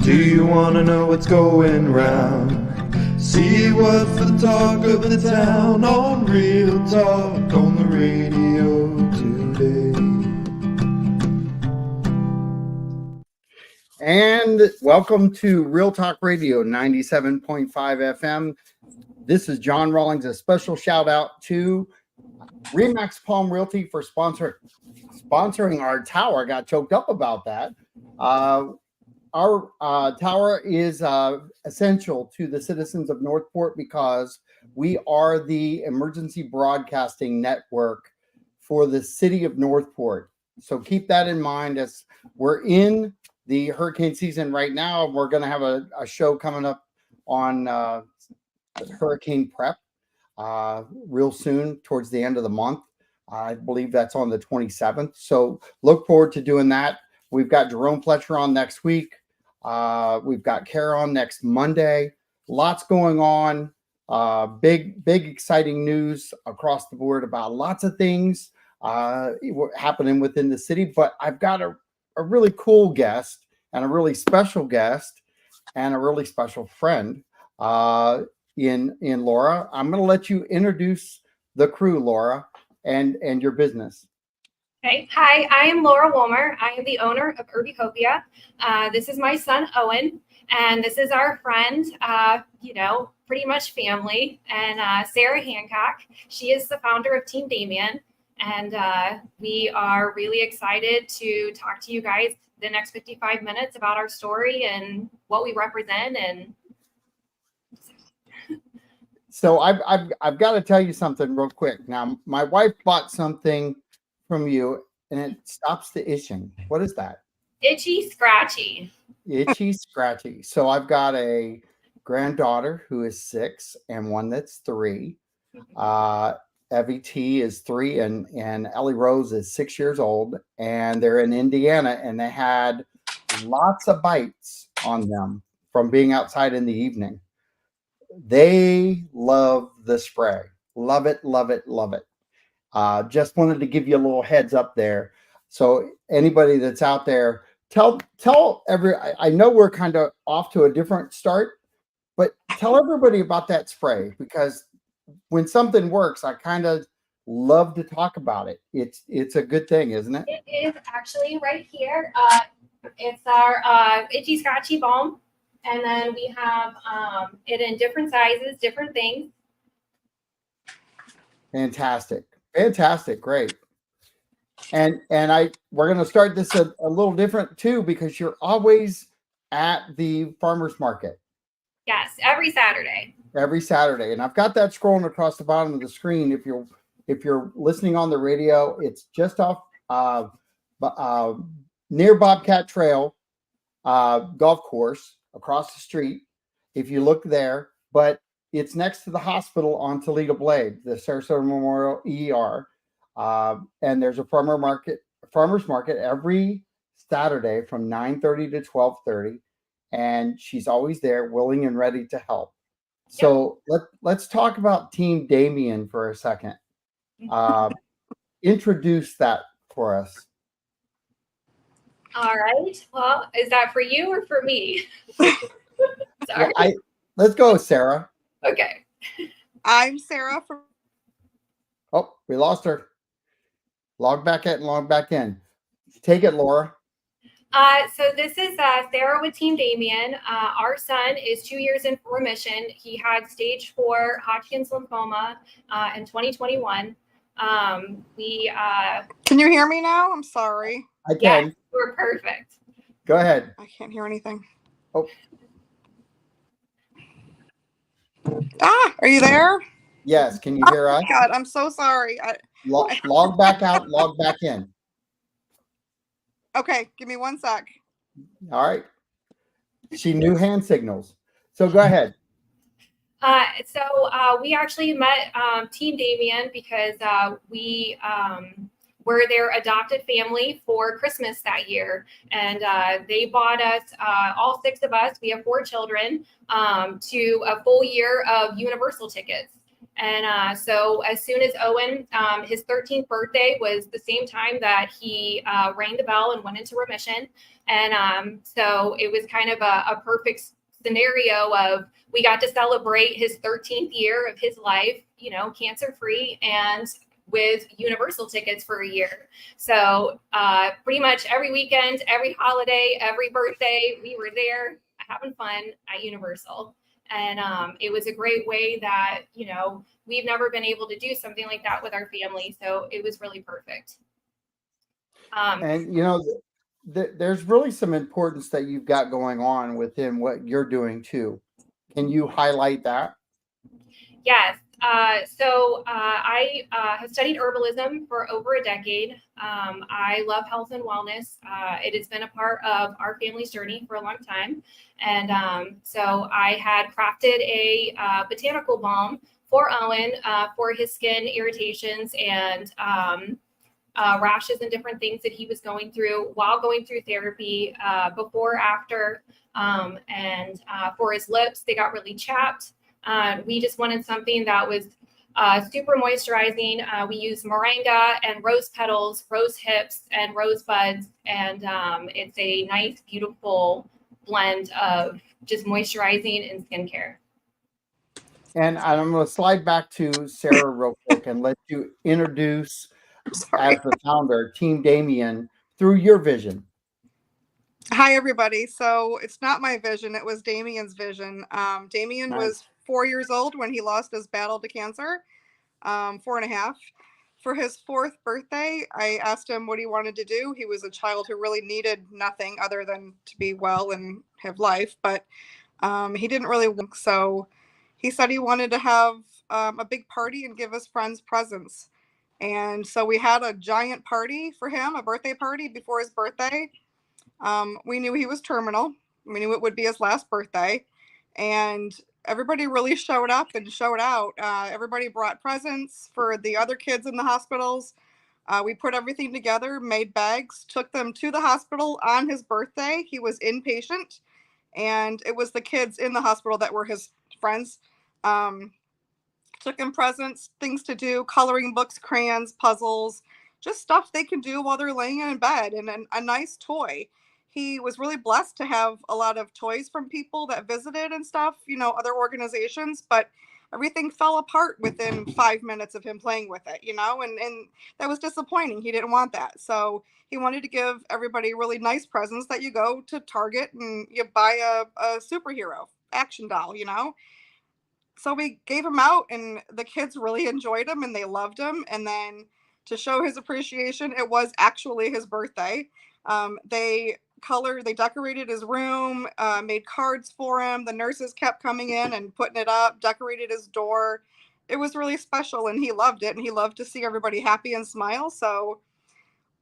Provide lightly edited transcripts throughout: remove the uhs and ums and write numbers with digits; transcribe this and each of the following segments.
Do you want to know what's going round? See what's the talk of the town on Real Talk on the radio today. And welcome to Real Talk Radio 97.5 FM. This is John Rawlings. A special shout out to Remax Palm Realty for sponsoring our tower. Got choked up about that. Our tower is essential to the citizens of Northport because we are the emergency broadcasting network for the city of Northport. So keep that in mind as we're in the hurricane season right now. We're going to have a show coming up on hurricane prep real soon towards the end of the month. I believe that's on the 27th. So look forward to doing that. We've got Jerome Fletcher on next week. We've got Kara on next Monday. Lots going on. Big, exciting news across the board about lots of things happening within the city. But I've got a really cool guest and a really special guest and a really special friend in Laura. I'm going to let you introduce the crew, Laura, and your business. Okay. Hi, I am Laura Womer. I am the owner of Herbucopia. This is my son, Owen, and this is our friend, pretty much family, and Sarah Hancock. She is the founder of Team Damian, and we are really excited to talk to you guys the next 55 minutes about our story and what we represent. And so I've got to tell you something real quick. Now, my wife bought something from you and it stops the itching. What is that? Itchy scratchy. Itchy scratchy. So I've got a granddaughter who is 6 and one that's 3. Evie T is 3 and Ellie Rose is 6 years old, and they're in Indiana, and they had lots of bites on them from being outside in the evening. They love the spray. Love it, love it, love it. Just wanted to give you a little heads up there. So anybody that's out there, tell I know we're kind of off to a different start, but tell everybody about that spray, because when something works, I kind of love to talk about it. It's a good thing, isn't it? It is actually right here. It's our itchy scratchy balm, and then we have it in different sizes, different things. Fantastic. Great. And we're going to start this a little different too, because you're always at the farmers market. Yes, every Saturday. And I've got that scrolling across the bottom of the screen. If you're listening on the radio, it's just off near Bobcat Trail golf course across the street. If you look there, but it's next to the hospital on Toledo Blade, the Sarasota Memorial ER. And there's a farmers market every Saturday from 9:30 to 12:30. And she's always there, willing and ready to help. So let's talk about Team Damian for a second. Introduce that for us. All right. Well, is that for you or for me? Sorry. Let's go, Sarah. Okay. I'm Sarah from. Oh, we lost her. Log back in. Take it, Laura. So this is Sarah with Team Damian. Our son is 2 years in remission. He had stage 4 Hodgkin's lymphoma in 2021. Can you hear me now? I'm sorry. I can. Yes, we're perfect. Go ahead. I can't hear anything. Oh. Are you there? Yes. Can you hear us? God, I'm so sorry. Log back out, log back in. Okay, give me 1 sec. All right. She knew hand signals. So go ahead. We actually met Team Damian because we were their adopted family for Christmas that year. And they bought us, all 6 of us, we have 4 children, to a full year of Universal tickets. And so as soon as Owen, his 13th birthday was the same time that he rang the bell and went into remission. And so it was kind of a perfect scenario of we got to celebrate his 13th year of his life, cancer free and with universal tickets for a year. So pretty much every weekend, every holiday, every birthday, we were there having fun at Universal. And it was a great way that, we've never been able to do something like that with our family. So it was really perfect. And, there's really some importance that you've got going on within what you're doing too. Can you highlight that? Yes. So I have studied herbalism for over a decade. I love health and wellness. It has been a part of our family's journey for a long time. And so I had crafted a botanical balm for Owen for his skin irritations and rashes and different things that he was going through while going through therapy, before, after, and for his lips, they got really chapped. We just wanted something that was super moisturizing. We use moringa and rose petals, rose hips, and rose buds. And it's a nice, beautiful blend of just moisturizing and skincare. And I'm going to slide back to Sarah real quick and let you introduce, as the founder, Team Damian, through your vision. Hi, everybody. So it's not my vision. It was Damian's vision. Damian Nice. was 4 years old when he lost his battle to cancer, 4.5. For his 4th birthday, I asked him what he wanted to do. He was a child who really needed nothing other than to be well and have life, but he didn't really want. So he said he wanted to have a big party and give his friends presents. And so we had a giant party for him, a birthday party before his birthday. We knew he was terminal. We knew it would be his last birthday. And everybody really showed up and showed out. Everybody brought presents for the other kids in the hospitals. We put everything together, made bags, took them to the hospital on his birthday. He was inpatient. And it was the kids in the hospital that were his friends. Took him presents, things to do, coloring books, crayons, puzzles, just stuff they can do while they're laying in bed, and a nice toy. He was really blessed to have a lot of toys from people that visited and stuff, other organizations, but everything fell apart within 5 minutes of him playing with it, and that was disappointing. He didn't want that. So he wanted to give everybody really nice presents that you go to Target and you buy a superhero action doll, So we gave him out and the kids really enjoyed him and they loved him. And then to show his appreciation, it was actually his birthday. They decorated his room, made cards for him. The nurses kept coming in and putting it up, decorated his door. It was really special and he loved it. And he loved to see everybody happy and smile. So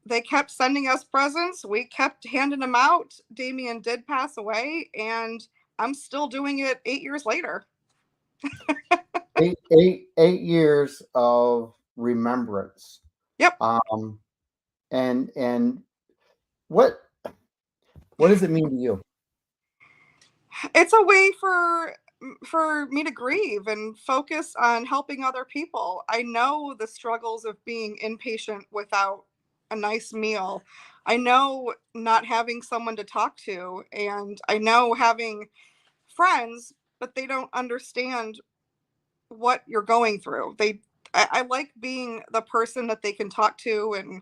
they kept sending us presents. We kept handing them out. Damian did pass away and I'm still doing it 8 years later. 8 years of remembrance. Yep. And what does it mean to you? It's a way for me to grieve and focus on helping other people. I know the struggles of being inpatient without a nice meal. I know not having someone to talk to, and I know having friends, but they don't understand what you're going through. I like being the person that they can talk to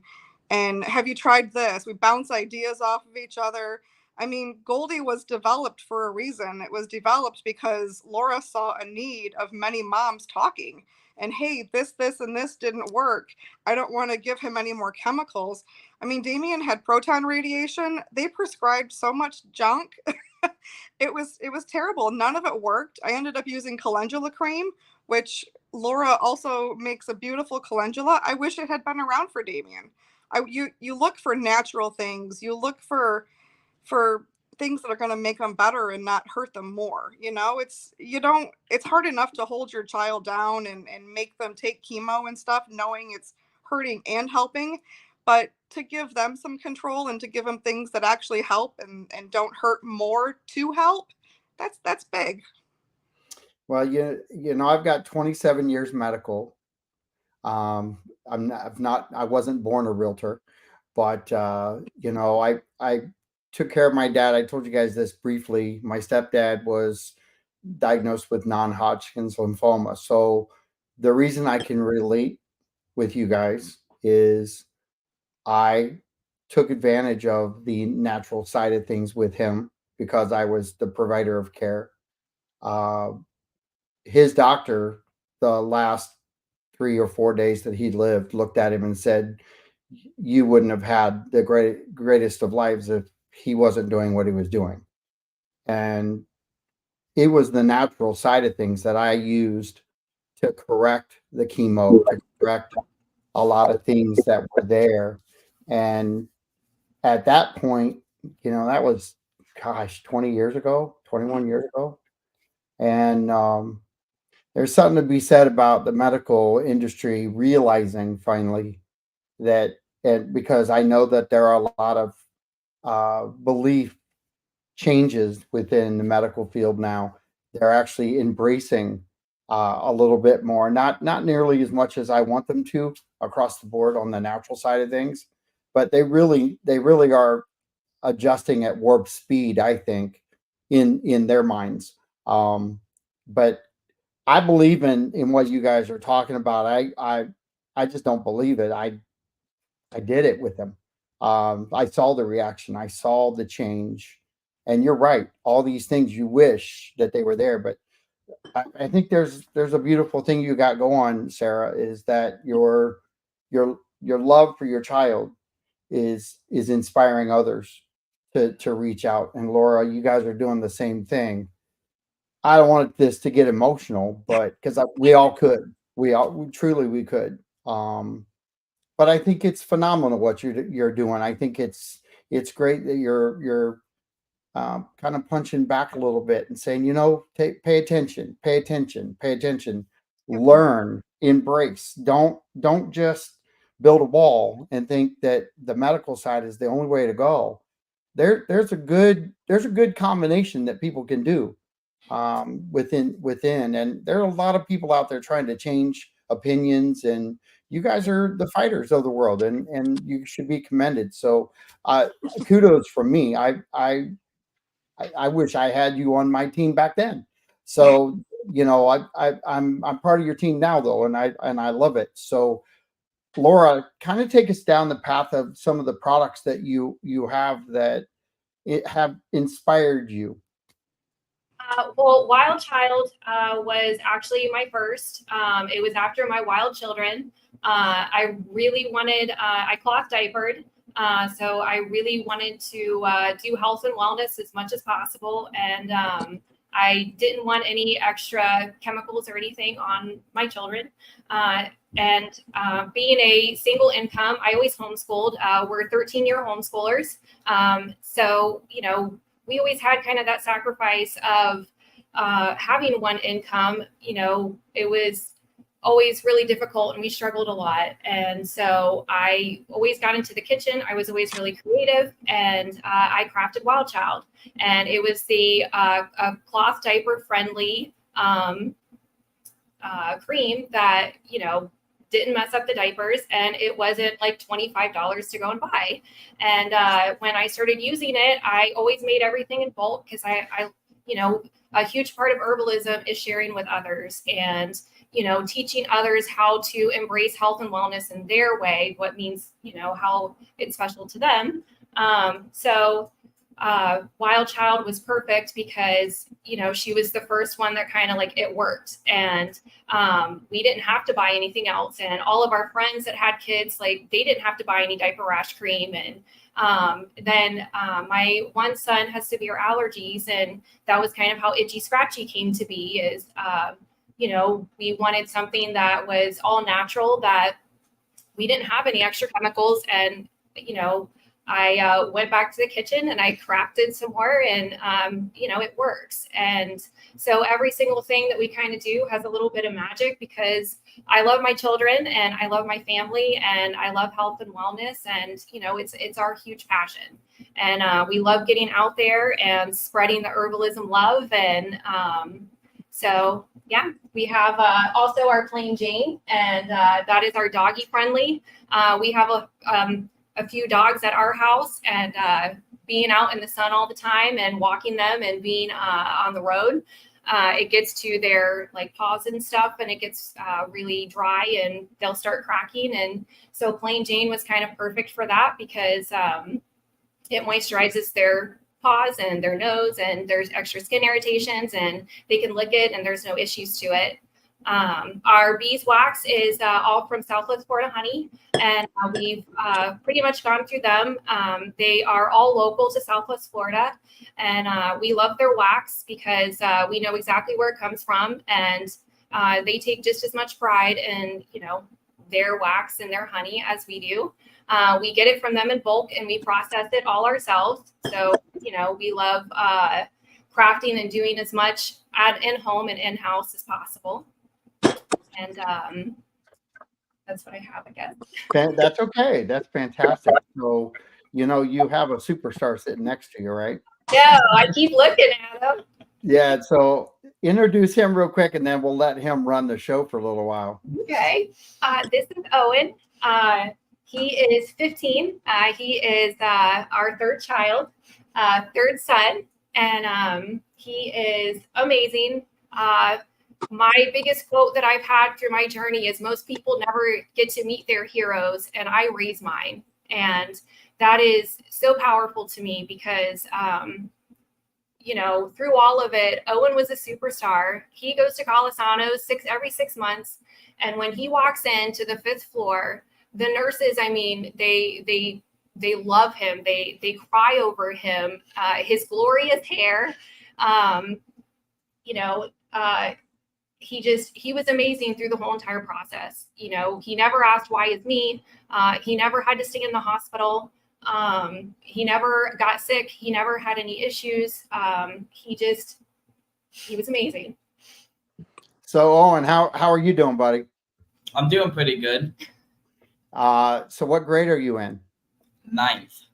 and have you tried this? We bounce ideas off of each other. I mean, Goldie was developed for a reason. It was developed because Laura saw a need of many moms talking. And hey, this, and this didn't work. I don't want to give him any more chemicals. I mean, Damian had proton radiation. They prescribed so much junk. It was terrible. None of it worked. I ended up using calendula cream, which Laura also makes a beautiful calendula. I wish it had been around for Damian. You look for natural things. You look for things that are going to make them better and not hurt them more. It's hard enough to hold your child down and make them take chemo and stuff, knowing it's hurting and helping, but to give them some control and to give them things that actually help and don't hurt more to help, that's big. Well, I've got 27 years medical. I wasn't born a realtor, but I took care of my dad. I told you guys this briefly. My stepdad was diagnosed with non-Hodgkin's lymphoma. So the reason I can relate with you guys is I took advantage of the natural side of things with him because I was the provider of care. Uh, his doctor, the last 3 or 4 days that he lived, looked at him and said, "You wouldn't have had the greatest of lives if he wasn't doing what he was doing." And it was the natural side of things that I used to correct the chemo, to correct a lot of things that were there. And at that point, that was, gosh, 20 years ago, 21 years ago. And there's something to be said about the medical industry realizing finally that, and because I know that there are a lot of belief changes within the medical field now. They're actually embracing a little bit more, not nearly as much as I want them to across the board on the natural side of things, but they really are adjusting at warp speed, I think, in their minds. But I believe in what you guys are talking about. I just don't believe it. I did it with them. I saw the reaction. I saw the change. And you're right. All these things you wish that they were there, but I think there's a beautiful thing you got going, Sarah, is that your love for your child is inspiring others to reach out. And Laura, you guys are doing the same thing. I don't want this to get emotional, but because we all could, we could. But I think it's phenomenal what you're doing. I think it's great that you're kind of punching back a little bit and saying, pay attention, pay attention, pay attention, Yep. learn, embrace. Don't just build a wall and think that the medical side is the only way to go. There's a good combination that people can do within, and there are a lot of people out there trying to change opinions, and you guys are the fighters of the world, and you should be commended. So kudos from me. I wish I had you on my team back then. So I'm part of your team now though, and I love it. So Laura, kind of take us down the path of some of the products that you have that have inspired you. Well, Wild Child was actually my first. It was after my Wild Children. I really wanted, I cloth diapered. So I really wanted to do health and wellness as much as possible. And I didn't want any extra chemicals or anything on my children. And being a single income, I always homeschooled. We're 13-year homeschoolers. So, we always had kind of that sacrifice of having one income. It was always really difficult and we struggled a lot. And so I always got into the kitchen. I was always really creative, and I crafted Wild Child. And it was the cloth diaper friendly cream that, didn't mess up the diapers, and it wasn't like $25 to go and buy. And when I started using it, I always made everything in bulk because I a huge part of herbalism is sharing with others and, teaching others how to embrace health and wellness in their way, what means, how it's special to them. So Wild Child was perfect because, she was the first one that kind of like it worked, and we didn't have to buy anything else. And all of our friends that had kids, like they didn't have to buy any diaper rash cream. And then my one son has severe allergies, and that was kind of how Itchy Scratchy came to be is, we wanted something that was all natural, that we didn't have any extra chemicals. And, I went back to the kitchen and I crafted some more, and, it works. And so every single thing that we kind of do has a little bit of magic because I love my children and I love my family and I love health and wellness. And, it's our huge passion. And we love getting out there and spreading the herbalism love. And So yeah, we have also our plain Jane, and that is our doggy friendly. We have a few dogs at our house, and being out in the sun all the time and walking them and being on the road, it gets to their like paws and stuff, and it gets really dry, and they'll start cracking. And so plain Jane was kind of perfect for that because it moisturizes their paws and their nose, and there's extra skin irritations, and they can lick it and there's no issues to it. Our beeswax is all from Southwest Florida honey, and we've pretty much gone through them. They are all local to Southwest Florida, and we love their wax because we know exactly where it comes from, and they take just as much pride in, you know, their wax and their honey as we do. We get it from them in bulk, and we process it all ourselves. So, you know, we love crafting and doing as much in home and in-house as possible. And that's what I have, I guess. That's okay. That's fantastic. So, you know, you have a superstar sitting next to you, right? Yeah, I keep looking at him. Yeah. So introduce him real quick, and then we'll let him run the show for a little while. Okay. This is Owen. He is 15. He is our third child, third son, and he is amazing. My biggest quote that I've had through my journey is most people never get to meet their heroes, and I raise mine. And that is so powerful to me because, you know, through all of it, Owen was a superstar. He goes to Colasanos every 6 months. And when he walks into the 5th floor, the nurses, I mean, they love him. They cry over him, his glorious hair. You know, he was amazing through the whole entire process. You know, he never asked, why is me? He never had to stay in the hospital. He never got sick. He never had any issues. He was amazing. So Owen, how are you doing, buddy? I'm doing pretty good. So what grade are you in? 9th.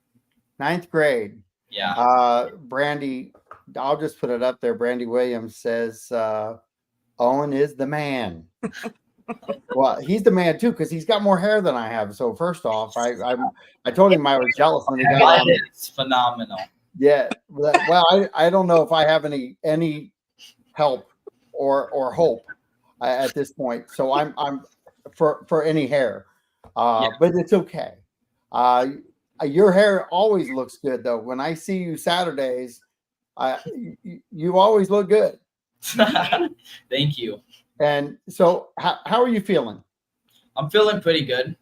9th grade. Yeah. Brandy, I'll just put it up there. Brandy Williams says, Owen is the man. Well, he's the man too, because he's got more hair than I have. So first off, I told him I was jealous when he got on. It's phenomenal. Yeah. Well, I don't know if I have any help or hope at this point. So I'm for any hair. But it's okay. Your hair always looks good though. When I see you Saturdays, you always look good. Thank you. And so how are you feeling? I'm feeling pretty good.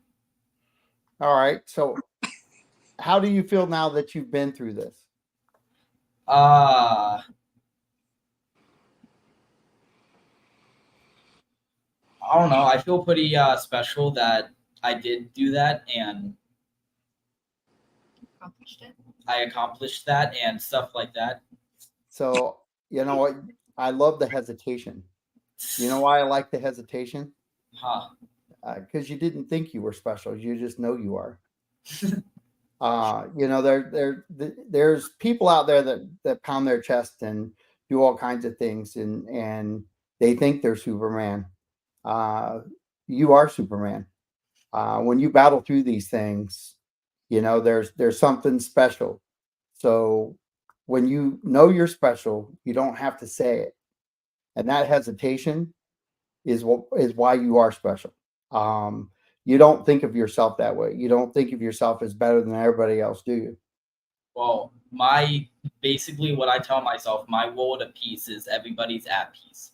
All right. So how do you feel now that you've been through this? I don't know. I feel pretty special that I did do that and I accomplished that and stuff like that. So, you know what? I love the hesitation. You know why I like the hesitation? Huh. Because you didn't think you were special. You just know you are. You know, there's people out there that pound their chest and do all kinds of things, and they think they're Superman. You are Superman. When you battle through these things, you know, there's something special. So when you know you're special, you don't have to say it. And that hesitation is why you are special. You don't think of yourself that way. You don't think of yourself as better than everybody else, do you? Well, basically what I tell myself, my world of peace is everybody's at peace.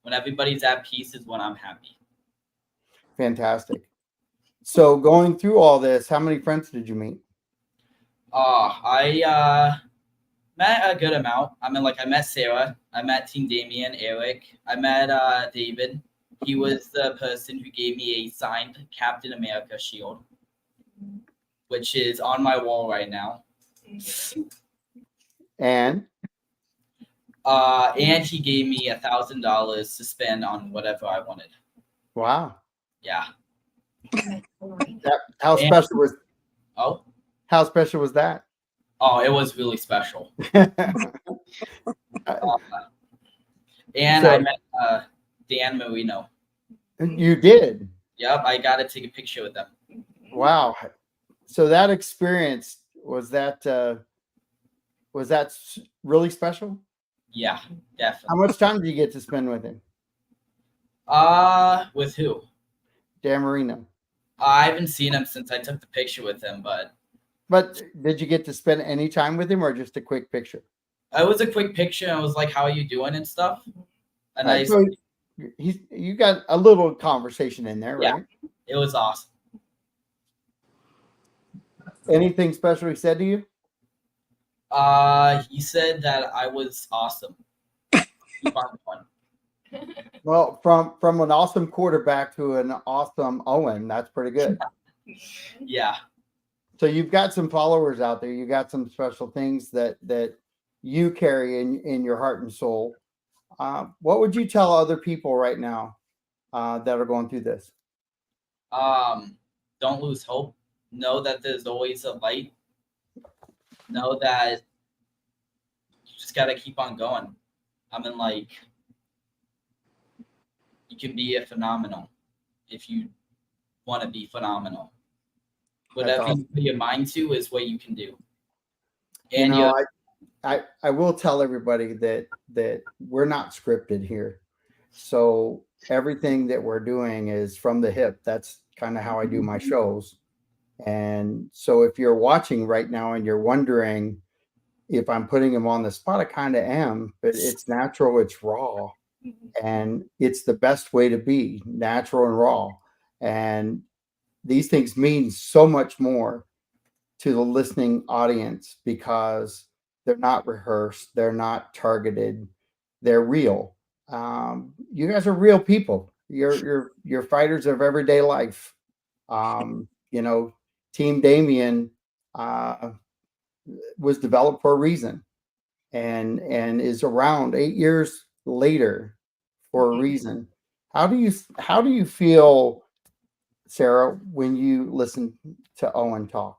When everybody's at peace is when I'm happy. Fantastic. So going through all this, how many friends did you meet? I met a good amount. I mean, I met Sarah. I met Team Damian, Eric. I met David. He was the person who gave me a signed Captain America shield, which is on my wall right now. And he gave me $1,000 to spend on whatever I wanted. Wow. Yeah. How special was? Oh. How special was that? Oh, it was really special. And So I met Dan Marino. you did. Yep, I got to take a picture with them. Wow. So that experience was that really special? Yeah, How definitely. much time did you get to spend with him, With who? Dan Marino? I haven't seen him since I took the picture with him, but But did you get to spend any time with him, or just a quick picture? it was a quick picture. And I was like, "How are you doing?" and stuff. And I, So you got a little conversation in there, yeah, right? it was awesome. Anything special he said to you? He said that I was awesome. Keep on going. Well, from an awesome quarterback to an awesome Owen, that's pretty good. Yeah. So you've got some followers out there. You got some special things that you carry in your heart and soul. What would you tell other people right now that are going through this? Don't lose hope. Know that there's always a light. Know that you just gotta keep on going. I mean, like, you can be a phenomenal if you want to be phenomenal. Whatever awesome. you put your mind to is what you can do. You And know, I will tell everybody that we're not scripted here. So everything that we're doing is from the hip. That's kind of how I do my shows. And so if you're watching right now and you're wondering if I'm putting them on the spot, I kind of am, but it's natural, it's raw, and it's the best way to be, natural and raw. And these things mean so much more to the listening audience because they're not rehearsed, they're not targeted, they're real. You guys are real people. You're fighters of everyday life. You know, Team Damian was developed for a reason, and is around 8 years later for a reason. How do you feel, Sarah, when you listen to Owen talk?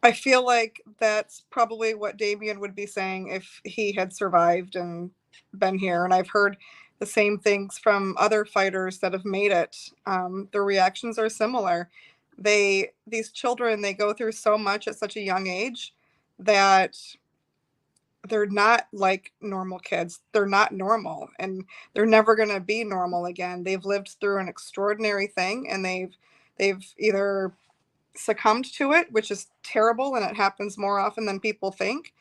I feel like that's probably what Damien would be saying if he had survived and been here. And I've heard the same things from other fighters that have made it. Their reactions are similar. These children, they go through so much at such a young age that they're not like normal kids. They're not normal, and they're never going to be normal again. They've lived through an extraordinary thing, and they've either succumbed to it, which is terrible, and it happens more often than people think,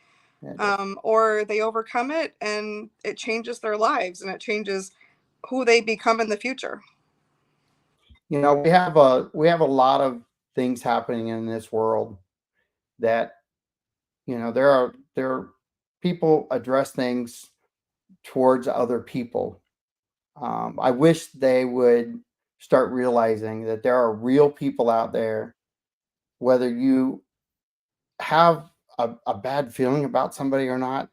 or they overcome it, and it changes their lives, and it changes who they become in the future. You know, we have a lot of things happening in this world that, you know, there are people address things towards other people. I wish they would start realizing that there are real people out there, whether you have a bad feeling about somebody or not.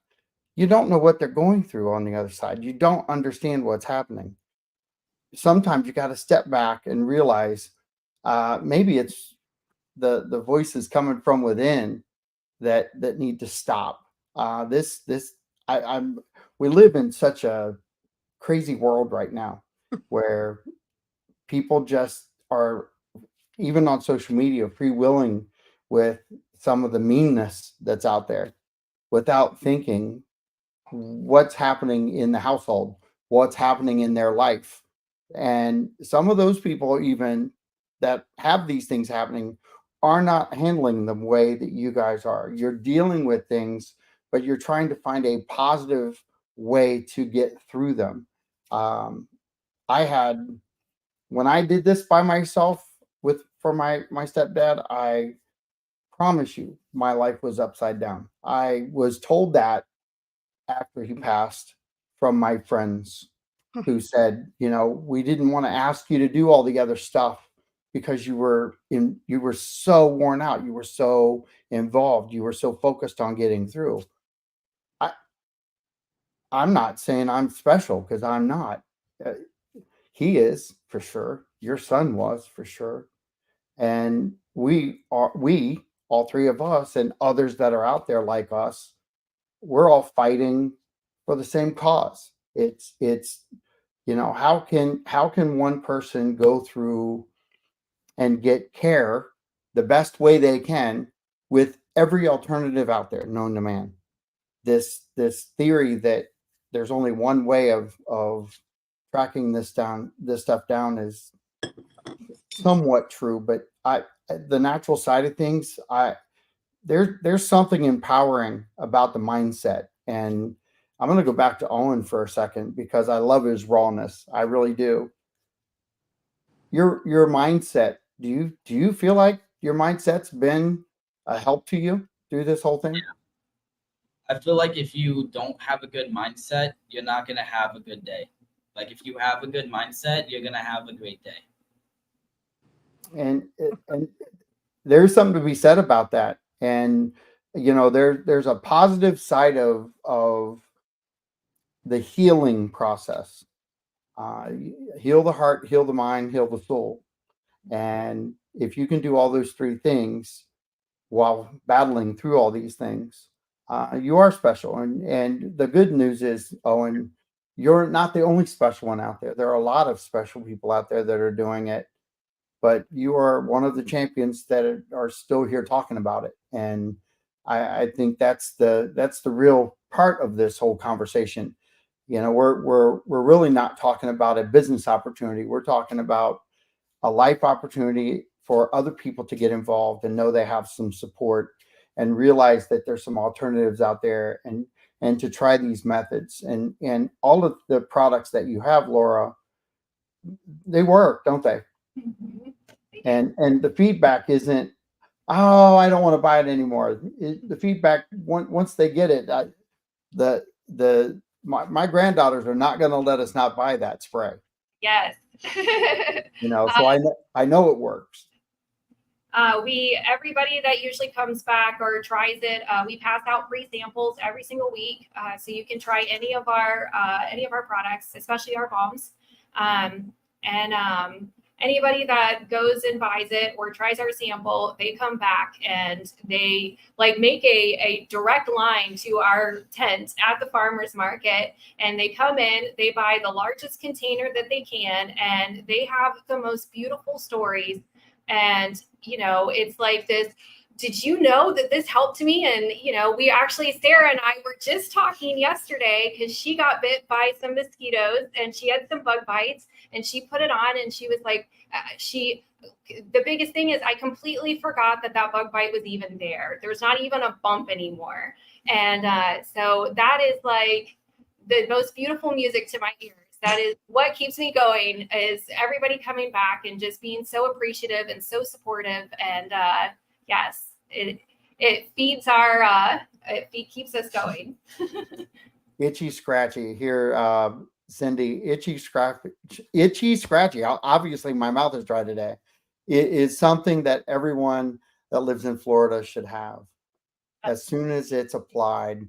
You don't know what they're going through on the other side. You don't understand what's happening. Sometimes you got to step back and realize maybe it's the voices coming from within that need to stop. This I'm we live in such a crazy world right now where people just are, even on social media, freewheeling with some of the meanness that's out there without thinking what's happening in the household, what's happening in their life. And some of those people, even that have these things happening, are not handling them the way that you guys are. You're dealing with things, but you're trying to find a positive way to get through them. I had, when I did this by myself for my stepdad, I promise you my life was upside down. I was told that after he passed from my friends who said, you know, we didn't want to ask you to do all the other stuff because you were so worn out, you were so involved, you were so focused on getting through. I I'm not saying I'm special because I'm not. Uh, he is for sure. Your son was for sure. And we all three of us and others that are out there like us, we're all fighting for the same cause. It's how can one person go through and get care the best way they can with every alternative out there known to man? This theory that there's only one way of tracking this stuff down is somewhat true, but the natural side of things, there's something empowering about the mindset. And I'm going to go back to Owen for a second because I love his rawness. I really do. Your mindset, do you feel like your mindset's been a help to you through this whole thing? I feel like if you don't have a good mindset, you're not going to have a good day. Like if you have a good mindset, you're going to have a great day. And there's something to be said about that. And there's a positive side of the healing process. Heal the heart, heal the mind, heal the soul. And if you can do all those three things while battling through all these things, you are special. And the good news is, Owen, you're not the only special one out there. There are a lot of special people out there that are doing it, but you are one of the champions that are still here talking about it. And I think that's the real part of this whole conversation. We're really not talking about a business opportunity. We're talking about a life opportunity for other people to get involved and know they have some support and realize that there's some alternatives out there and to try these methods and all of the products that you have, Laura, they work, don't they? Mhm. And the feedback isn't, oh, I don't want to buy it anymore. The feedback, once they get it, my granddaughters are not going to let us not buy that spray. Yes. So I know it works. Everybody that usually comes back or tries it, we pass out free samples every single week, so you can try any of our products, especially our balms. Anybody that goes and buys it or tries our sample, they come back and they make a direct line to our tent at the farmers market, and they come in, they buy the largest container that they can, and they have the most beautiful stories. And it's like this, did you know that this helped me? And we actually, Sarah and I were just talking yesterday because she got bit by some mosquitoes and she had some bug bites, and she put it on and she was like, the biggest thing is I completely forgot that bug bite was even there. There's not even a bump anymore. And so that is like the most beautiful music to my ears. That is what keeps me going, is everybody coming back and just being so appreciative and so supportive. And yes, it feeds it keeps us going. Itchy scratchy here, Cindy. Itchy scratchy. Obviously, my mouth is dry today. It is something that everyone that lives in Florida should have. As soon as it's applied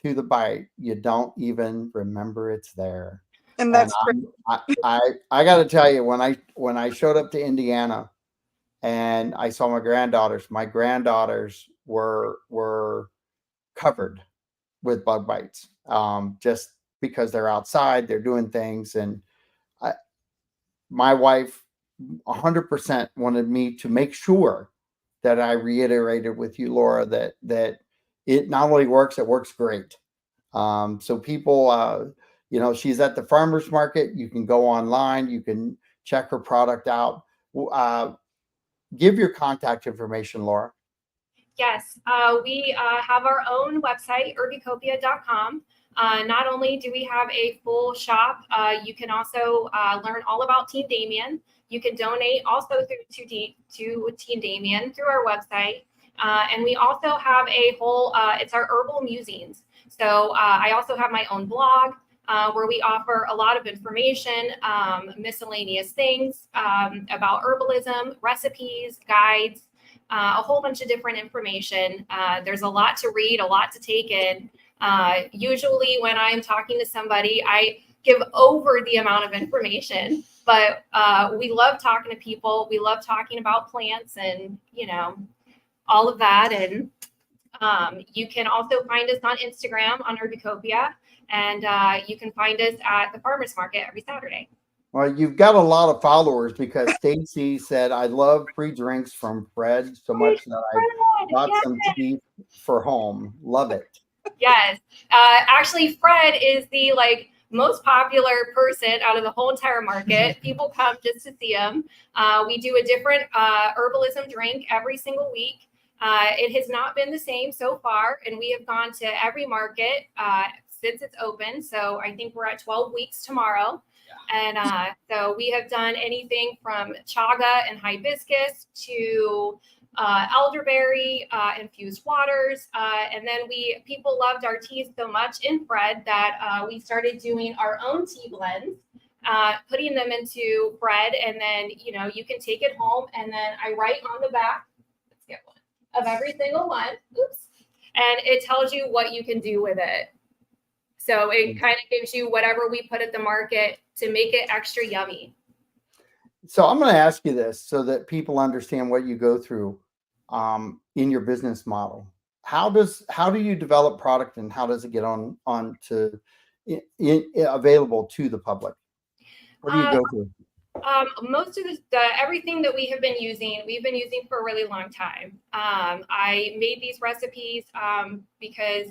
to the bite, you don't even remember it's there. And that's I got to tell you, when I showed up to Indiana and I saw my granddaughters were covered with bug bites, just because they're outside, they're doing things. And my wife 100% wanted me to make sure that I reiterated with you, Laura, that it not only works, it works great. So people, she's at the farmer's market. You can go online. You can check her product out. Give your contact information, Laura. Yes, we have our own website, Herbucopia.com. Not only do we have a full shop, you can also learn all about Team Damian. You can donate also to Team Damian through our website. And we also have a whole, it's our Herbal Musings. So I also have my own blog where we offer a lot of information, miscellaneous things about herbalism, recipes, guides, a whole bunch of different information. There's a lot to read, a lot to take in. Usually when I'm talking to somebody, I give over the amount of information, but we love talking to people. We love talking about plants and, all of that. And You can also find us on Instagram on Herbucopia, and you can find us at the farmers market every Saturday. Well, you've got a lot of followers because Stacy said, I love free drinks from Fred so much that I bought some tea for home. Love it. Yes. Actually, Fred is the most popular person out of the whole entire market. People come just to see him. We do a different herbalism drink every single week. It has not been the same so far, and we have gone to every market since it's open. So I think we're at 12 weeks tomorrow. And so we have done anything from chaga and hibiscus to elderberry infused waters. And then people loved our teas so much in Fred that we started doing our own tea blends, putting them into Fred. And then, you can take it home. And then I write on the back, let's get one, of every single one. Oops. And it tells you what you can do with it. So it kind of gives you whatever we put at the market to make it extra yummy. So I'm going to ask you this so that people understand what you go through in your business model. How do you develop product, and how does it get available to the public? What do you go through? Most of everything that we've been using for a really long time. I made these recipes because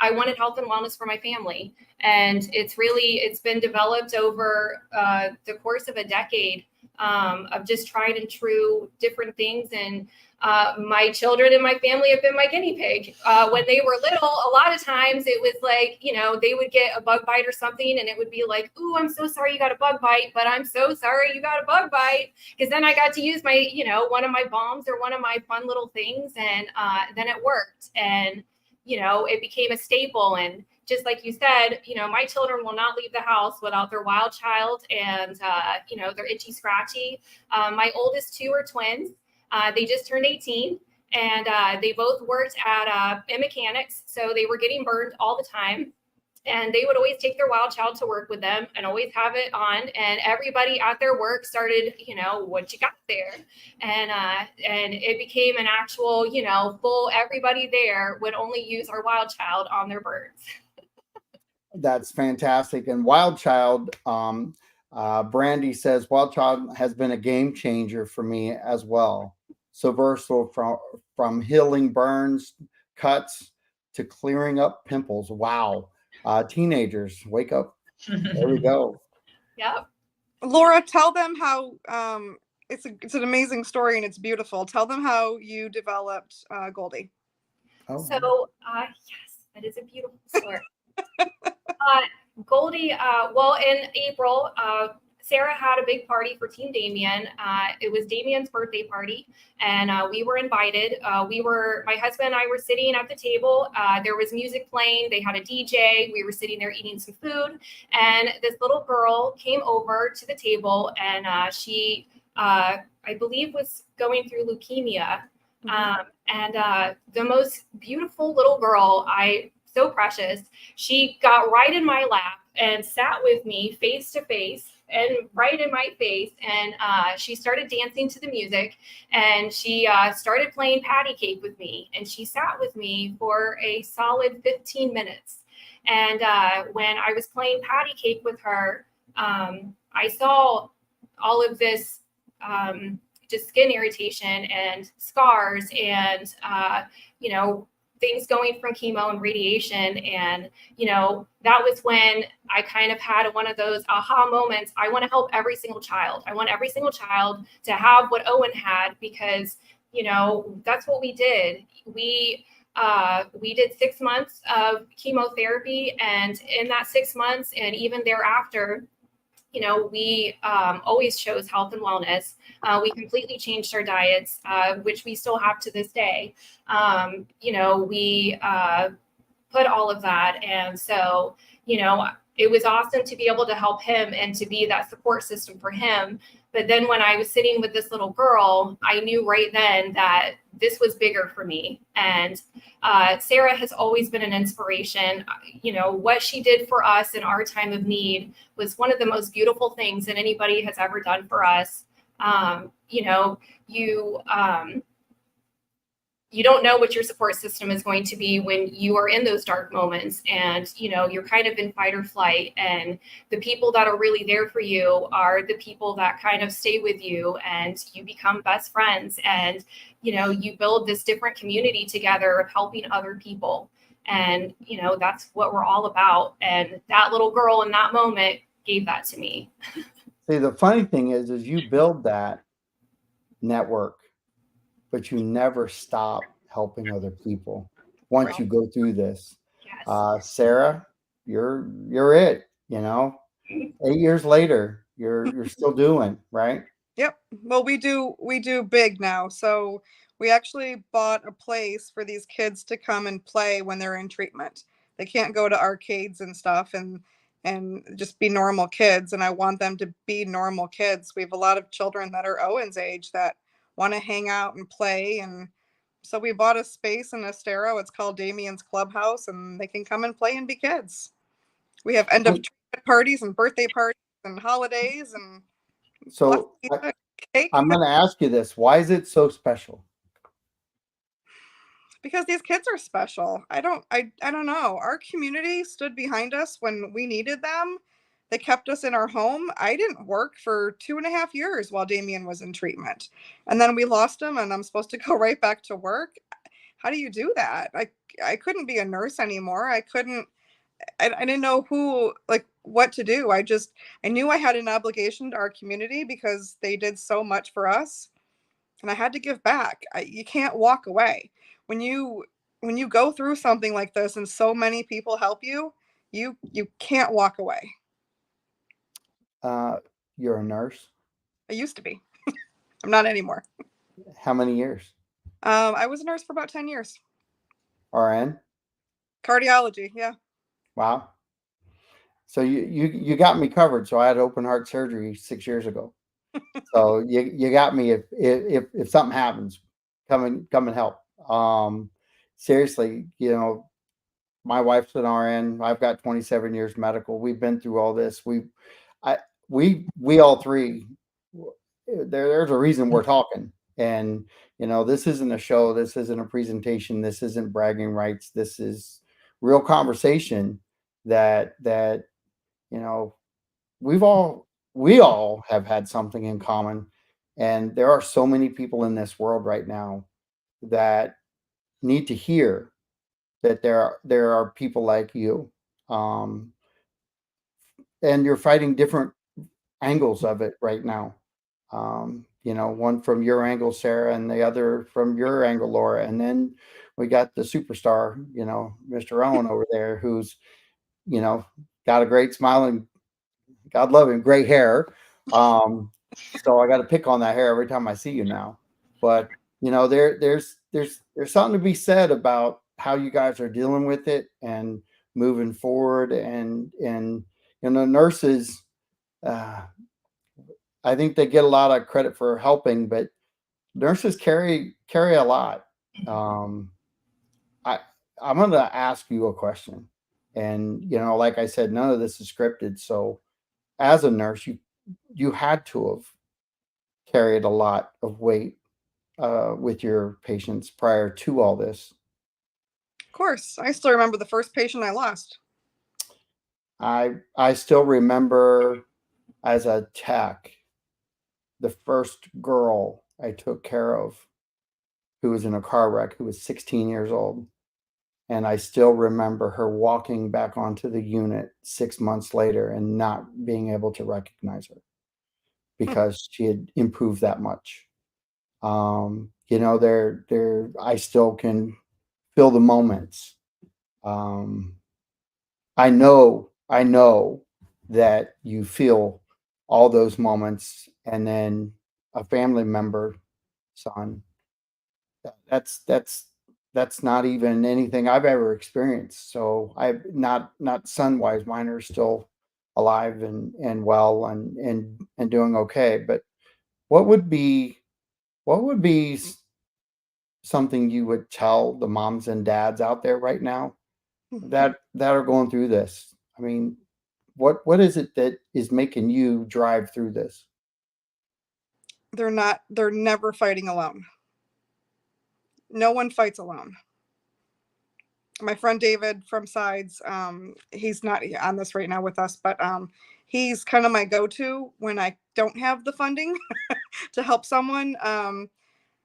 I wanted health and wellness for my family. And it's been developed over the course of a decade of just tried and true different things. And my children and my family have been my guinea pig. When they were little, a lot of times it was like, they would get a bug bite or something, and it would be like, ooh, I'm so sorry you got a bug bite, but I'm so sorry you got a bug bite. Because then I got to use my, one of my bombs or one of my fun little things, and then it worked. And it became a staple. And just like you said, my children will not leave the house without their wild child and, their itchy scratchy. My oldest two are twins. They just turned 18, and they both worked at mechanics. So they were getting burned all the time. And they would always take their wild child to work with them and always have it on. And everybody at their work started, what you got there? And it became an actual, full, everybody there would only use our wild child on their birds. That's fantastic. And wild child, Brandy says, wild child has been a game changer for me as well. So versatile from healing burns, cuts to clearing up pimples. Wow. Teenagers, wake up. There we go. Yep. Laura, tell them how it's an amazing story and it's beautiful. Tell them how you developed Goldie. Oh. So yes, that is a beautiful story. Goldie, well, in April, Sarah had a big party for Team Damian. It was Damian's birthday party, and we were invited. My husband and I were sitting at the table. There was music playing. They had a DJ. We were sitting there eating some food, and this little girl came over to the table, and she, I believe, was going through leukemia. Mm-hmm. And the most beautiful little girl, so precious. She got right in my lap and sat with me face to face and right in my face. And she started dancing to the music, and she started playing patty cake with me. And she sat with me for a solid 15 minutes. And when I was playing patty cake with her, I saw all of this just skin irritation and scars and, things going from chemo and radiation. And, that was when I kind of had one of those aha moments. I want to help every single child. I want every single child to have what Owen had, because, that's what we did. We did 6 months of chemotherapy, and in that 6 months and even thereafter, we always chose health and wellness. We completely changed our diets, which we still have to this day. We put all of that. And so, it was awesome to be able to help him and to be that support system for him. But then when I was sitting with this little girl, I knew right then that this was bigger for me. And Sarah has always been an inspiration. What she did for us in our time of need was one of the most beautiful things that anybody has ever done for us. you don't know what your support system is going to be when you are in those dark moments, and you're kind of in fight or flight, and the people that are really there for you are the people that kind of stay with you, and you become best friends, and you build this different community together of helping other people. And that's what we're all about, and that little girl in that moment gave that to me. See, the funny thing is you build that network, but you never stop helping other people once Right. you go through this. Yes. Sarah, you're it. 8 years later, you're still doing right. Yep. Well, we do big now. So we actually bought a place for these kids to come and play when they're in treatment. They can't go to arcades and stuff and just be normal kids, and I want them to be normal kids. We have a lot of children that are Owen's age that want to hang out and play, and so we bought a space in Estero. It's called Damian's Clubhouse, and they can come and play and be kids. We have end of treatment parties and birthday parties and holidays and lots So of cake. I'm going to ask you this: why is it so special? Because these kids are special. I don't know. Our community stood behind us when we needed them. They kept us in our home. I didn't work for 2.5 years while Damian was in treatment. And then we lost him, and I'm supposed to go right back to work. How do you do that? I couldn't be a nurse anymore. I didn't know what to do. I knew I had an obligation to our community because they did so much for us, and I had to give back. You can't walk away when you go through something like this, and so many people help you. You can't walk away. You're a nurse. I used to be. I'm not anymore. How many years? I was a nurse for about 10 years. RN. Cardiology, yeah. Wow. So you got me covered. So I had open heart surgery 6 years ago. So you got me. If something happens, come and help. Seriously, my wife's an RN. I've got 27 years medical. We've been through all this. We all three. There's a reason we're talking. And this isn't a show. This isn't a presentation. This isn't bragging rights. This is real conversation that we all have had something in common. And there are so many people in this world right now that need to hear that there are people like you, and you're fighting different angles of it right now. One from your angle, Sarah, and the other from your angle, Laura. And then we got the superstar, Mr. Owen over there, who's got a great smile and God love him, great hair. So I got to pick on that hair every time I see you now. But there's something to be said about how you guys are dealing with it and moving forward. And nurses, I think they get a lot of credit for helping, but nurses carry a lot. I'm going to ask you a question, and like I said, none of this is scripted. So, as a nurse, you had to have carried a lot of weight with your patients prior to all this. Of course, I still remember the first patient I lost. I still remember as a tech, the first girl I took care of who was in a car wreck, who was 16 years old. And I still remember her walking back onto the unit 6 months later and not being able to recognize her because she had improved that much. I still can feel the moments. I know that you feel all those moments, and then a family member, son, that's not even anything I've ever experienced. So I've not son wise, mine are still alive and well and doing okay. But what would be something you would tell the moms and dads out there right now that are going through this? I mean, what is it that is making you drive through this? They're never fighting alone. no one fights alone. My friend David from Sides, he's not on this right now with us, but he's kind of my go-to when I don't have the funding to help someone.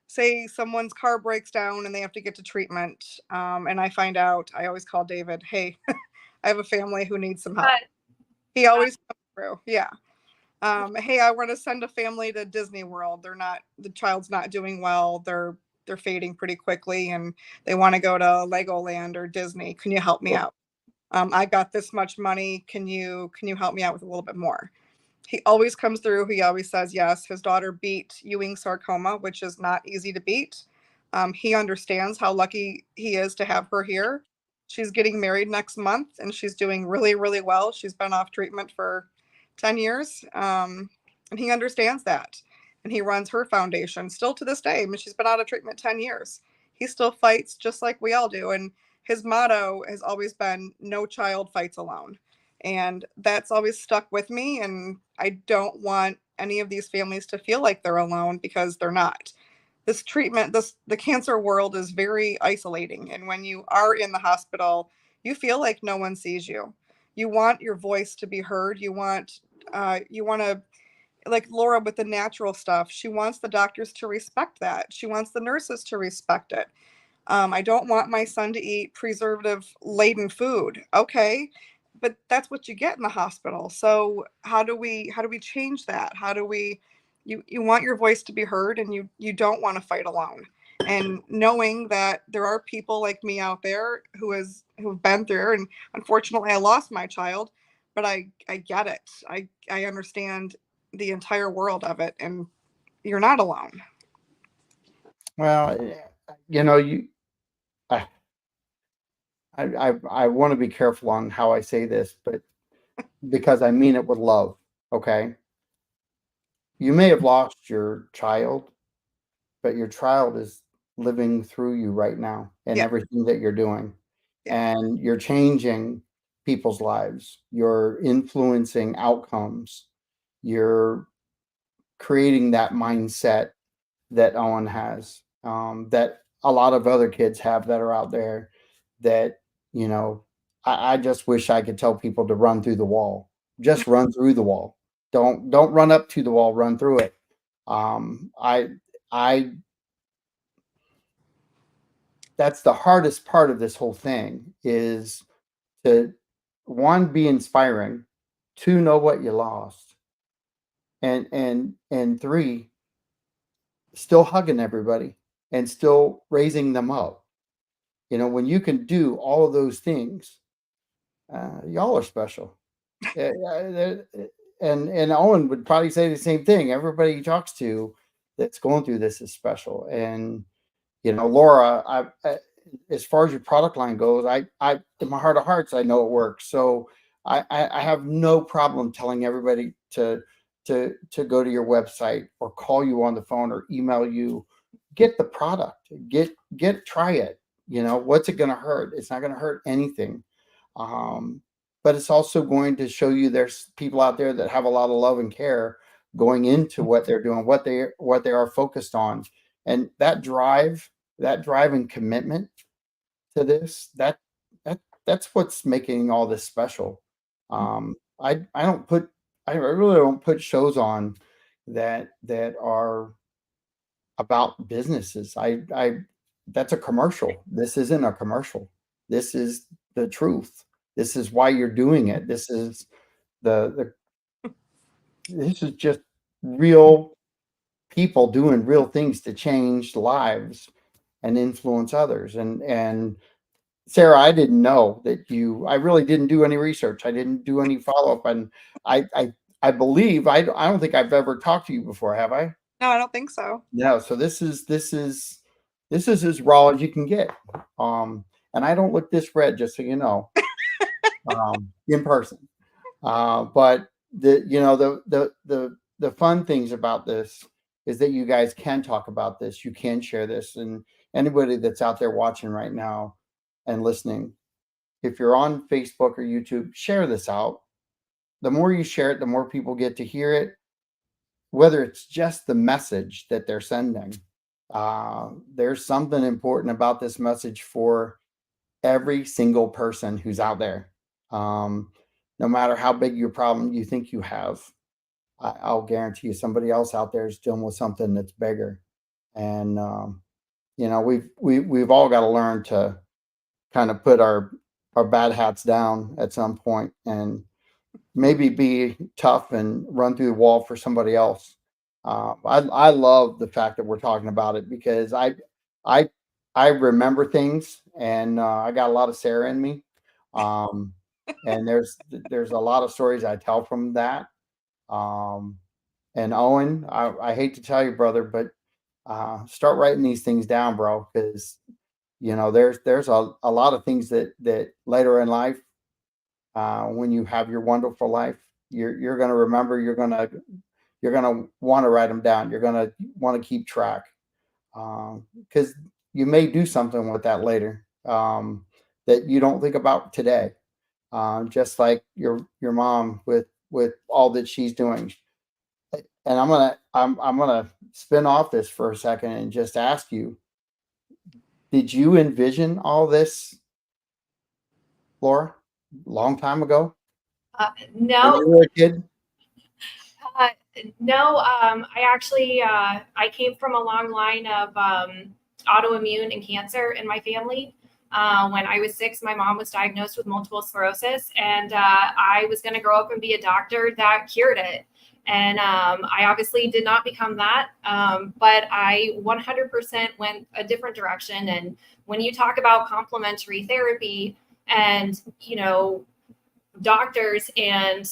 Say someone's car breaks down and they have to get to treatment, and I find out, I always call David, hey, I have a family who needs some help. He always comes through. Yeah. Hey, I want to send a family to Disney World. The child's not doing well. They're fading pretty quickly and they want to go to Legoland or Disney. Can you help me out? I got this much money. Can you help me out with a little bit more? He always comes through. He always says yes. His daughter beat Ewing sarcoma, which is not easy to beat. He understands how lucky he is to have her here. She's getting married next month and she's doing really, really well. She's been off treatment for 10 years. And he understands that. And he runs her foundation still to this day. I mean, she's been out of treatment 10 years. He still fights just like we all do. And his motto has always been, no child fights alone. And that's always stuck with me. And I don't want any of these families to feel like they're alone, because they're not. This treatment, the cancer world is very isolating. And when you are in the hospital, you feel like no one sees you. You want your voice to be heard. You want to, like Laura with the natural stuff, she wants the doctors to respect that. She wants the nurses to respect it. I don't want my son to eat preservative laden food. Okay, but that's what you get in the hospital. So how do we change that? How do we, you want your voice to be heard, and you don't want to fight alone. And knowing that there are people like me out there who've been through, and unfortunately I lost my child, but I get it. I understand the entire world of it, and you're not alone. Well, I I want to be careful on how I say this, but because I mean it with love. Okay, you may have lost your child, but your child is living through you right now and Yeah. everything that you're doing, Yeah. and you're changing people's lives. You're influencing outcomes. You're creating that mindset that Owen has, that a lot of other kids have that are out there, that, I just wish I could tell people to run through the wall. Just run through the wall. Don't run up to the wall, run through it. I I That's the hardest part of this whole thing, is to, one, be inspiring, two, know what you lost, and three, still hugging everybody and still raising them up. When you can do all of those things, y'all are special. And Owen would probably say the same thing. Everybody he talks to that's going through this is special. And Laura, as far as your product line goes, I in my heart of hearts, I know it works. So I have no problem telling everybody to go to your website or call you on the phone or email you. Get the product. Try it. What's it going to hurt? It's not going to hurt anything. But it's also going to show you there's people out there that have a lot of love and care going into what they're doing, what they are focused on, and that drive and commitment to this, that's what's making all this special. I really don't put shows on that are about businesses. That's a commercial. This isn't a commercial. This is the truth. This is why you're doing it. This is this is just real people doing real things to change lives and influence others. And Sarah, I didn't know that I really didn't do any research. I didn't do any follow-up. And I believe, I don't think I've ever talked to you before, have I? No, I don't think so. No. So this is as raw as you can get. And I don't look this red, just so you know, in person. But the fun things about this is that you guys can talk about this. You can share this, and anybody that's out there watching right now and listening, if you're on Facebook or YouTube, share this out. The more you share it, the more people get to hear it, whether it's just the message that they're sending. there's something important about this message for every single person who's out there. No matter how big your problem you think you have, I'll guarantee you somebody else out there is dealing with something that's bigger. And we've all got to learn to kind of put our bad hats down at some point and maybe be tough and run through the wall for somebody else. I love the fact that we're talking about it because I remember things, and I got a lot of Sarah in me, and there's a lot of stories I tell from that. And Owen, I hate to tell you, brother, but start writing these things down, bro, because there's a lot of things that later in life, when you have your wonderful life, you're going to remember. You're going to want to write them down. You're going to want to keep track, because you may do something with that later, that you don't think about today. Just like your mom with all that she's doing. And I'm gonna spin off this for a second and just ask you: did you envision all this, Laura, long time ago when No, you were a kid? Uh, no, I actually I came from a long line of autoimmune and cancer in my family. When I was 6, my mom was diagnosed with multiple sclerosis, and I was going to grow up and be a doctor that cured it. And I obviously did not become that, but I 100% went a different direction. And when you talk about complementary therapy and, doctors and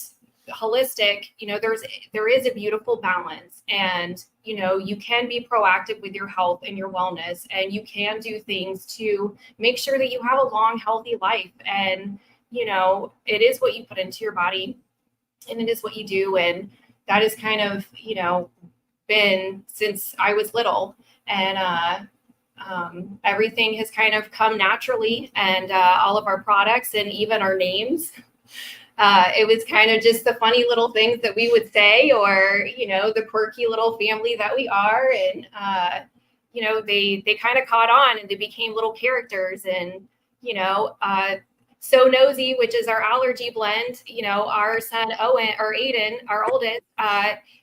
holistic, there is a beautiful balance, and you can be proactive with your health and your wellness, and you can do things to make sure that you have a long, healthy life. And it is what you put into your body, and it is what you do. And that is kind of been since I was little. And everything has kind of come naturally, and all of our products and even our names. It was kind of just the funny little things that we would say, or, the quirky little family that we are. And, they kind of caught on, and they became little characters. And, So Nosy, which is our allergy blend, our son Owen, or Aiden, our oldest,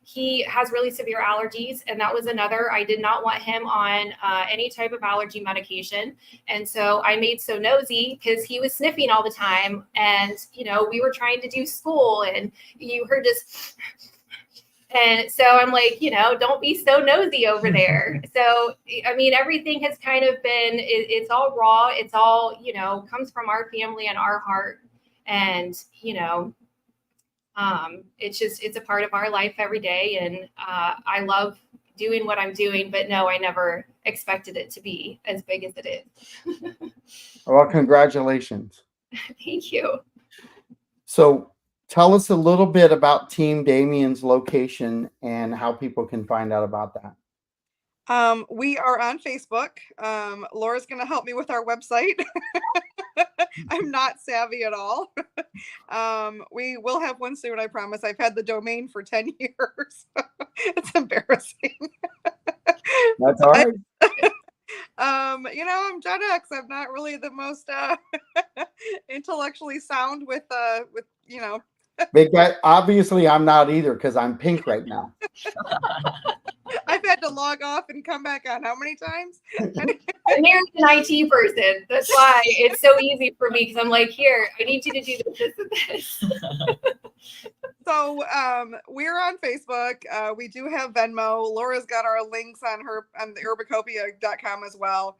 he has really severe allergies. And that was another, I did not want him on any type of allergy medication. And so I made So Nosy because he was sniffing all the time. And, we were trying to do school, and you heard just, and so I'm like, don't be so nosy over there. So, I mean, everything has kind of been, it's all raw. It's all, comes from our family and our heart. And, it's a part of our life every day. And I love doing what I'm doing, but no, I never expected it to be as big as it is. Well, congratulations. Thank you. So tell us a little bit about Team Damian's location and how people can find out about that. We are on Facebook. Laura's going to help me with our website. I'm not savvy at all. We will have one soon, I promise. I've had the domain for 10 years. It's embarrassing. That's all right. I'm Gen X. I'm not really the most intellectually sound with Big guy. Obviously, I'm not either, because I'm pink right now. I've had to log off and come back on how many times? I'm married an IT person. That's why it's so easy for me, because I'm like, here, I need you to do this and this. So we're on Facebook. We do have Venmo. Laura's got our links on the Herbucopia.com as well.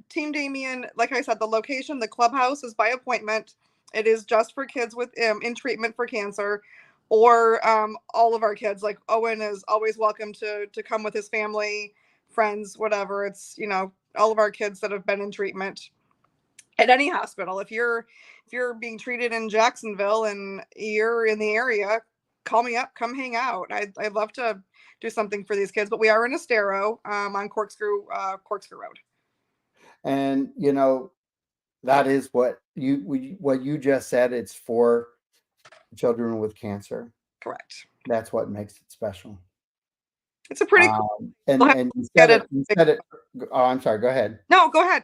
Team Damian, like I said, the location, the clubhouse is by appointment. It is just for kids with in treatment for cancer, or all of our kids. Like Owen is always welcome to come with his family, friends, whatever. It's all of our kids that have been in treatment at any hospital. If you're being treated in Jacksonville and you're in the area, call me up, come hang out. I'd love to do something for these kids. But we are in Estero on Corkscrew Road. And that is what you just said. It's for children with cancer. Correct. That's what makes it special. It's a pretty cool. And We'll have and you to said get it. You said it. Oh, I'm sorry. Go ahead. No, go ahead.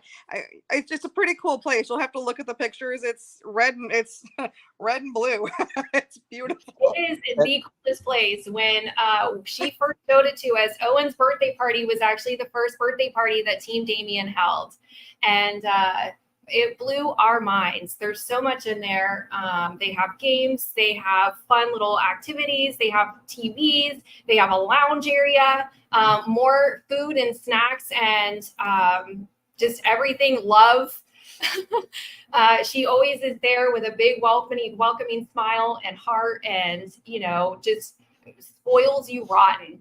It's just a pretty cool place. You'll have to look at the pictures. It's red and it's red and blue. It's beautiful. It is the coolest place. When she first showed it to us, Owen's birthday party was actually the first birthday party that Team Damian held. And it blew our minds. There's so much in there. They have games, they have fun little activities, they have TVs, they have a lounge area, more food and snacks, and just everything. Love. She always is there with a big welcoming smile and heart, and just spoils you rotten.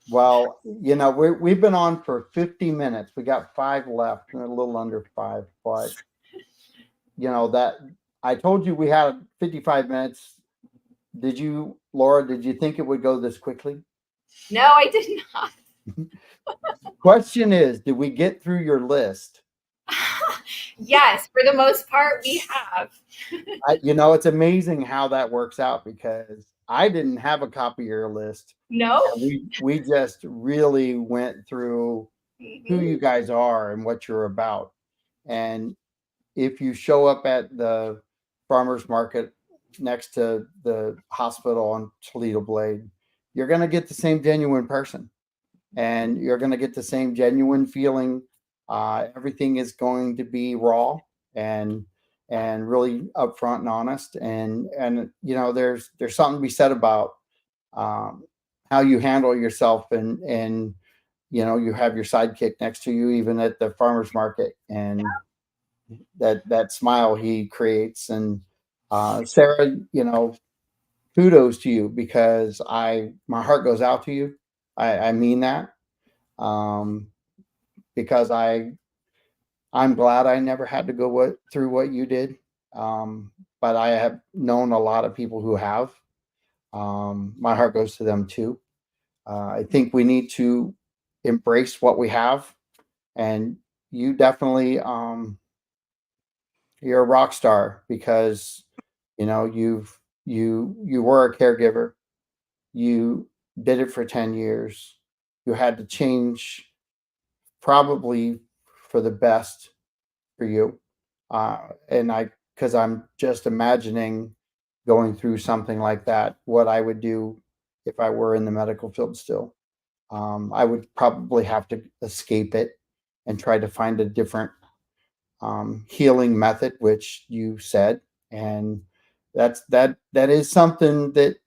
Well, we've been on for 50 minutes. We got 5 left, a little under 5. But that I told you we had 55 minutes. Laura, did you think it would go this quickly? No, I did not. Question is, did we get through your list? Yes, for the most part, we have. It's amazing how that works out, because I didn't have a copy of your list. No. We just really went through who you guys are and what you're about. And if you show up at the farmer's market next to the hospital on Toledo Blade, you're going to get the same genuine person, and you're going to get the same genuine feeling. Everything is going to be raw and really upfront and honest. And there's something to be said about how you handle yourself, and you have your sidekick next to you even at the farmer's market, and that smile he creates. And Sarah, kudos to you, because my heart goes out to you. I mean that, because I'm glad I never had to go through what you did, but I have known a lot of people who have. My heart goes to them too. I think we need to embrace what we have, and you definitely, you're a rock star, because you were a caregiver. You did it for 10 years. You had to change, probably for the best for you. Because I'm just imagining going through something like that, what I would do if I were in the medical field still. I would probably have to escape it and try to find a different healing method, which you said. And that is something that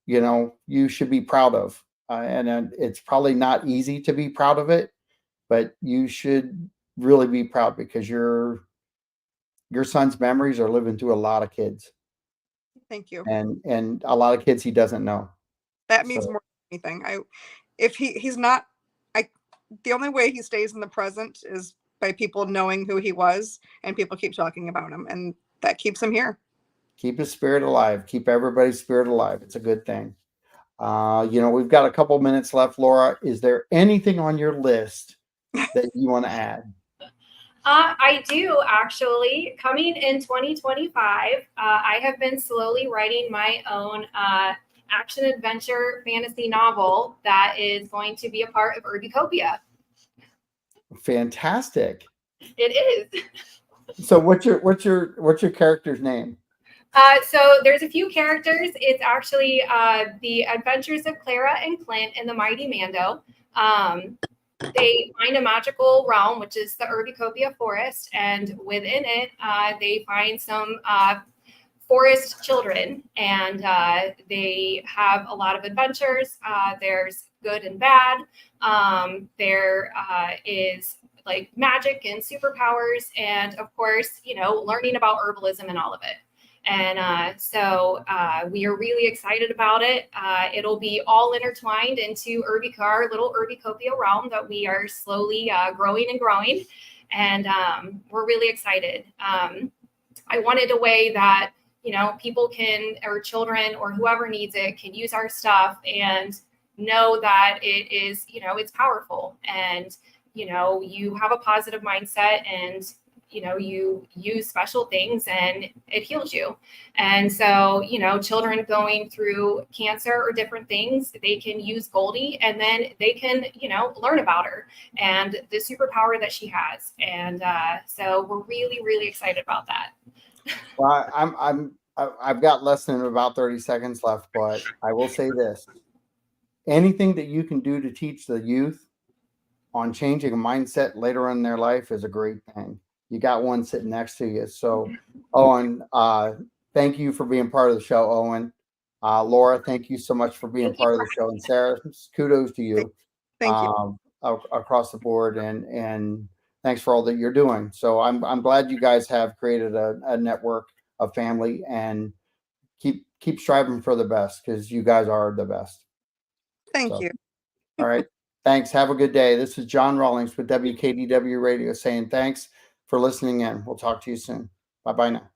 you should be proud of. And it's probably not easy to be proud of it, but you should really be proud, because your son's memories are living through a lot of kids. Thank you. And a lot of kids he doesn't know. That means more than anything. If he's not, the only way he stays in the present is by people knowing who he was, and people keep talking about him, and that keeps him here. Keep his spirit alive. Keep everybody's spirit alive. It's a good thing. We've got a couple minutes left. Laura, is there anything on your list that you want to add? I do, actually. Coming in 2025, I have been slowly writing my own action adventure fantasy novel that is going to be a part of Herbucopia. Fantastic. It is. So what's your character's name? So there's a few characters. It's actually the Adventures of Clara and Clint and the Mighty Mando. They find a magical realm, which is the Herbucopia forest, and within it, they find some forest children, and they have a lot of adventures. There's good and bad. There is like magic and superpowers, and of course, learning about herbalism and all of it. And so we are really excited about it. It'll be all intertwined into our little Herbucopia realm that we are slowly growing and growing. And we're really excited. I wanted a way that, people can, or children or whoever needs it, can use our stuff and know that it is, it's powerful. And, you have a positive mindset, and you use special things and it heals you. And so, children going through cancer or different things, they can use Goldie and then they can, learn about her and the superpower that she has. And so we're really, really excited about that. Well, I've got less than about 30 seconds left, but I will say this. Anything that you can do to teach the youth on changing a mindset later on in their life is a great thing. You got one sitting next to you. So, Owen, thank you for being part of the show, Owen. Laura, thank you so much for being part of the show. And Sarah, kudos to you. Thank you. Across the board, and thanks for all that you're doing. So I'm glad you guys have created a network of family, and keep striving for the best, because you guys are the best. Thank you. All right. Thanks. Have a good day. This is John Rawlings with WKDW Radio saying thanks for listening in. We'll talk to you soon. Bye-bye now.